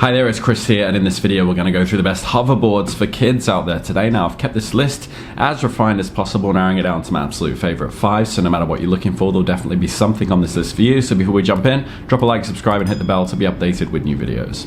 Hi there, it's Chris here, and in this video we're going to go through the best hoverboards for kids out there today. Now, I've kept this list as refined as possible, narrowing it down to my absolute favorite 5, so no matter what you're looking for, there'll definitely be something on this list for you. So before we jump in, drop a like, subscribe, and hit the bell to be updated with new videos.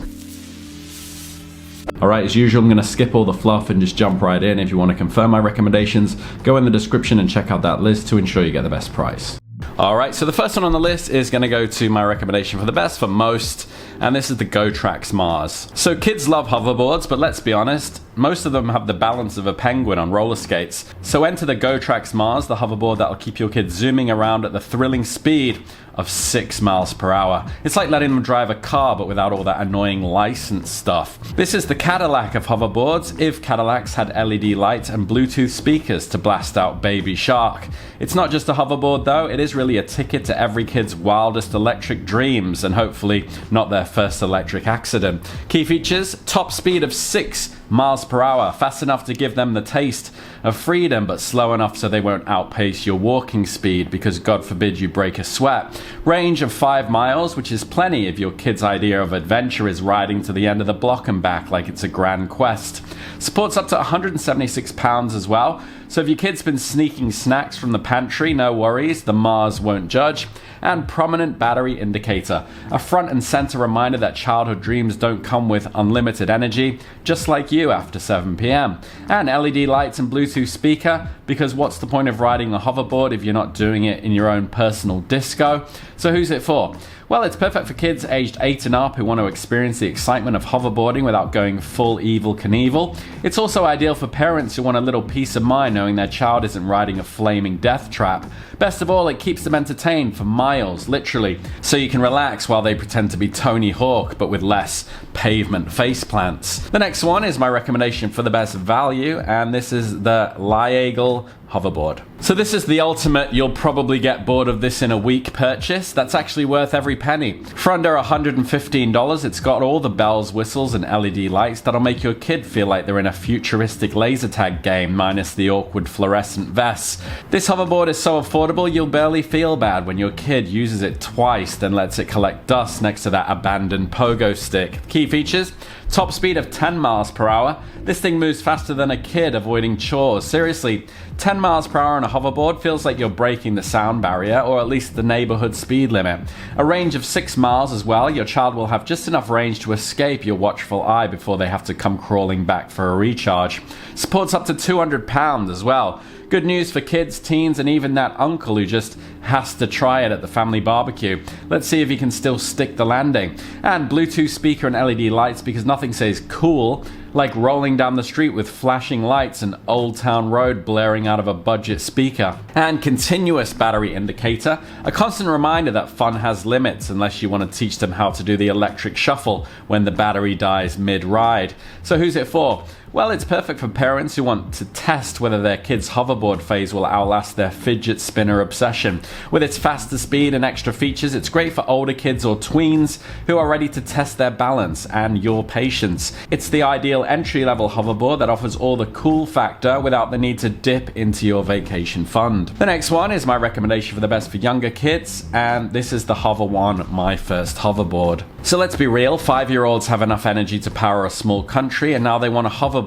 Alright, as usual, I'm going to skip all the fluff and just jump right in. If you want to confirm my recommendations, go in the description and check out that list to ensure you get the best price. Alright, so the first one on the list is going to go to my recommendation for the best for most, and this is the GoTrax Mars. So kids love hoverboards, but let's be honest, most of them have the balance of a penguin on roller skates. So enter the GoTrax Mars, the hoverboard that'll keep your kids zooming around at the thrilling speed of 6 miles per hour. It's like letting them drive a car, but without all that annoying license stuff. This is the Cadillac of hoverboards, if Cadillacs had LED lights and Bluetooth speakers to blast out Baby Shark. It's not just a hoverboard though, it is really a ticket to every kid's wildest electric dreams, and hopefully not their first electric accident. Key features: top speed of 6 miles per hour, fast enough to give them the taste of freedom, but slow enough so they won't outpace your walking speed because God forbid you break a sweat. Range of 5 miles, which is plenty if your kid's idea of adventure is riding to the end of the block and back like it's a grand quest. Supports up to 176 pounds as well, so if your kid's been sneaking snacks from the pantry, no worries, the Mars won't judge. And prominent battery indicator, a front and center reminder that childhood dreams don't come with unlimited energy, just like you after 7 p.m. And LED lights and Bluetooth speaker, because what's the point of riding a hoverboard if you're not doing it in your own personal disco? So who's it for? Well, it's perfect for kids aged 8 and up who want to experience the excitement of hoverboarding without going full Evel Knievel. It's also ideal for parents who want a little peace of mind knowing their child isn't riding a flaming death trap. Best of all, it keeps them entertained for miles, literally, so you can relax while they pretend to be Tony Hawk, but with less pavement faceplants. The next one is my recommendation for the best value, and this is the Liagle hoverboard. So this is the ultimate you'll probably get bored of this in a week purchase. That's actually worth every penny. For under $115, it's got all the bells, whistles, and LED lights that'll make your kid feel like they're in a futuristic laser tag game, minus the awkward fluorescent vests. This hoverboard is so affordable you'll barely feel bad when your kid uses it twice, then lets it collect dust next to that abandoned pogo stick. Key features: top speed of 10 miles per hour. This thing moves faster than a kid avoiding chores. Seriously, 10 miles per hour on a hoverboard feels like you're breaking the sound barrier, or at least the neighborhood speed limit. A range of 6 miles as well. Your child will have just enough range to escape your watchful eye before they have to come crawling back for a recharge. Supports up to 200 pounds as well. Good news for kids, teens, and even that uncle who just has to try it at the family barbecue. Let's see if he can still stick the landing. And Bluetooth speaker and LED lights, because nothing says cool like rolling down the street with flashing lights and Old Town Road blaring out of a budget speaker. And continuous battery indicator, a constant reminder that fun has limits unless you want to teach them how to do the electric shuffle when the battery dies mid-ride. So who's it for? Well, it's perfect for parents who want to test whether their kid's hoverboard phase will outlast their fidget spinner obsession. With its faster speed and extra features, it's great for older kids or tweens who are ready to test their balance and your patience. It's the ideal entry-level hoverboard that offers all the cool factor without the need to dip into your vacation fund. The next one is my recommendation for the best for younger kids, and this is the Hover One, my first hoverboard. So let's be real, 5-year-olds have enough energy to power a small country, and now they want a hoverboard.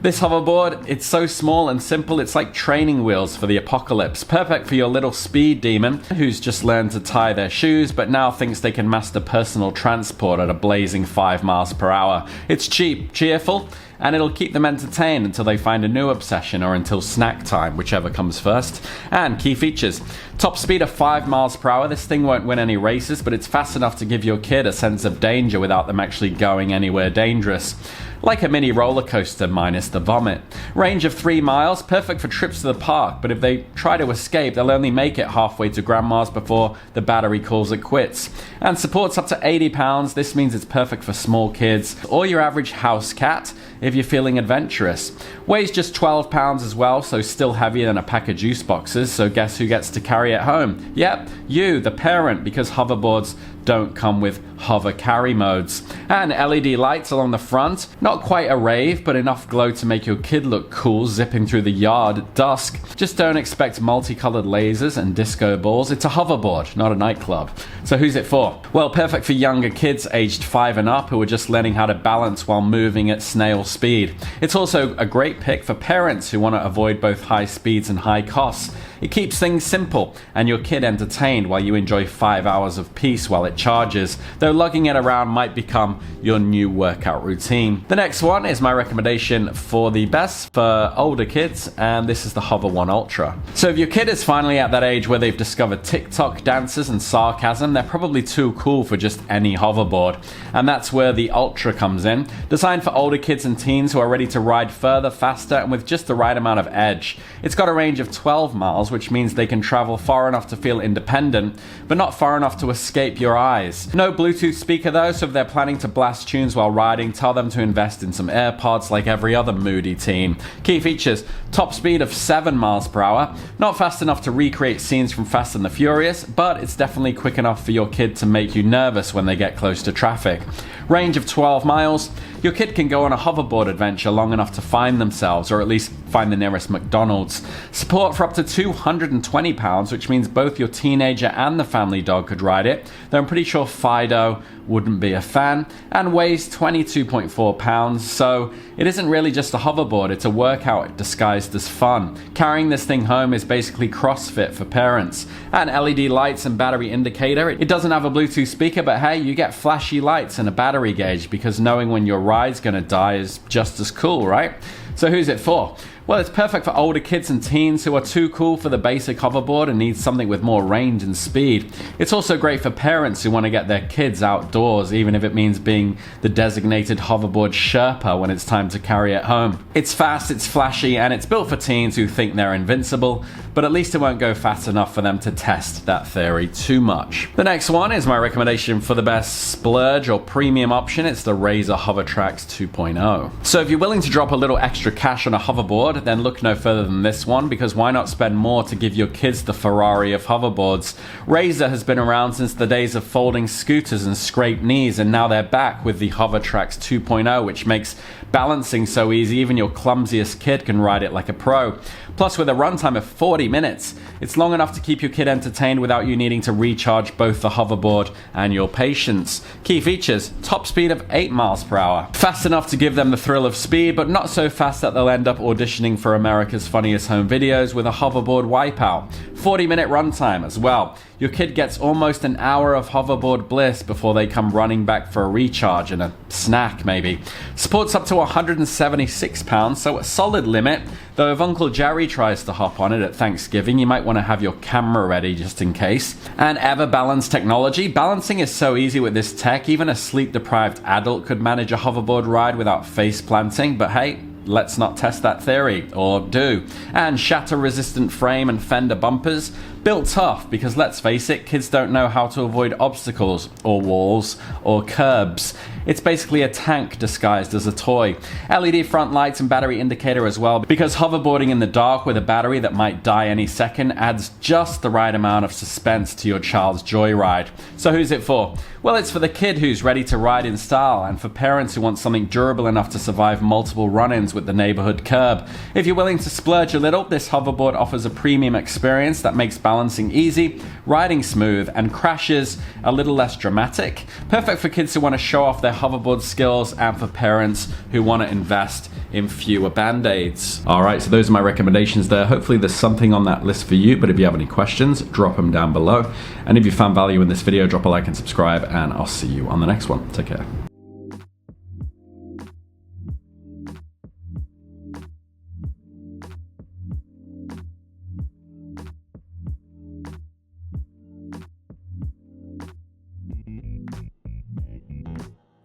This hoverboard, it's so small and simple, it's like training wheels for the apocalypse. Perfect for your little speed demon who's just learned to tie their shoes but now thinks they can master personal transport at a blazing 5 miles per hour. It's cheap, cheerful, and it'll keep them entertained until they find a new obsession or until snack time, whichever comes first. And key features: top speed of 5 miles per hour. This thing won't win any races, but it's fast enough to give your kid a sense of danger without them actually going anywhere dangerous. Like a mini roller coaster minus the vomit. Range of 3 miles, perfect for trips to the park, but if they try to escape, they'll only make it halfway to grandma's before the battery calls it quits. And supports up to 80 pounds. This means it's perfect for small kids or your average house cat if you're feeling adventurous. Weighs just 12 pounds as well, so still heavier than a pack of juice boxes, so guess who gets to carry it home? Yep, you, the parent, because hoverboards don't come with hover carry modes. And LED lights along the front, not quite a rave, but enough glow to make your kid look cool zipping through the yard at dusk. Just don't expect multicolored lasers and disco balls. It's a hoverboard, not a nightclub. So who's it for? Well, perfect for younger kids aged 5 and up who are just learning how to balance while moving at snail speed. It's also a great pick for parents who want to avoid both high speeds and high costs. It keeps things simple and your kid entertained while you enjoy 5 hours of peace while it charges, though lugging it around might become your new workout routine. The next one is my recommendation for the best for older kids, and this is the Hover One Ultra. So if your kid is finally at that age where they've discovered TikTok dances and sarcasm, they're probably too cool for just any hoverboard, and that's where the Ultra comes in. Designed for older kids and teens who are ready to ride further, faster, and with just the right amount of edge. It's got a range of 12 miles, which means they can travel far enough to feel independent, but not far enough to escape your eyes. No Bluetooth speaker though, so if they're planning to blast tunes while riding, tell them to invest in some AirPods like every other moody teen. Key features: top speed of 7 miles per hour, not fast enough to recreate scenes from Fast and the Furious, but it's definitely quick enough for your kid to make you nervous when they get close to traffic. Range of 12 miles. Your kid can go on a hoverboard adventure long enough to find themselves, or at least find the nearest McDonald's. Support for up to 220 pounds, which means both your teenager and the family dog could ride it, though I'm pretty sure Fido wouldn't be a fan, and weighs 22.4 pounds, so it isn't really just a hoverboard, it's a workout disguised as fun. Carrying this thing home is basically CrossFit for parents. And LED lights and battery indicator. It doesn't have a Bluetooth speaker, but hey, you get flashy lights and a battery gauge, because knowing when your ride's gonna die is just as cool, right? So who's it for? Well, it's perfect for older kids and teens who are too cool for the basic hoverboard and need something with more range and speed. It's also great for parents who want to get their kids outdoors, even if it means being the designated hoverboard Sherpa when it's time to carry it home. It's fast, it's flashy, and it's built for teens who think they're invincible, but at least it won't go fast enough for them to test that theory too much. The next one is my recommendation for the best splurge or premium option. It's the Razer Hovertrax 2.0. So if you're willing to drop a little extra cash on a hoverboard, then look no further than this one, because why not spend more to give your kids the Ferrari of hoverboards? Razer has been around since the days of folding scooters and scraped knees, and now they're back with the Hovertrax 2.0, which makes balancing so easy even your clumsiest kid can ride it like a pro. Plus, with a runtime of 40 minutes, it's long enough to keep your kid entertained without you needing to recharge both the hoverboard and your patience. Key features: top speed of 8 miles per hour. Fast enough to give them the thrill of speed, but not so fast that they'll end up auditioning for America's Funniest Home Videos with a hoverboard wipeout. 40-minute runtime as well. Your kid gets almost an hour of hoverboard bliss before they come running back for a recharge and a snack maybe. Supports up to 176 pounds, so a solid limit, though if Uncle Jerry tries to hop on it at Thanksgiving, you might want to have your camera ready just in case. And Ever Balance technology. Balancing is so easy with this tech, even a sleep-deprived adult could manage a hoverboard ride without face planting, but hey, let's not test that theory, or do. And shatter-resistant frame and fender bumpers. Built tough, because let's face it, kids don't know how to avoid obstacles, or walls, or curbs. It's basically a tank disguised as a toy. LED front lights and battery indicator as well, because hoverboarding in the dark with a battery that might die any second adds just the right amount of suspense to your child's joyride. So who's it for? Well, it's for the kid who's ready to ride in style, and for parents who want something durable enough to survive multiple run-ins with the neighborhood curb. If you're willing to splurge a little, this hoverboard offers a premium experience that makes balancing easy, riding smooth, and crashes a little less dramatic. Perfect for kids who want to show off their hoverboard skills, and for parents who want to invest in fewer band-aids. Alright, so those are my recommendations there. Hopefully there's something on that list for you, but if you have any questions, drop them down below. And if you found value in this video, drop a like and subscribe, and I'll see you on the next one. Take care.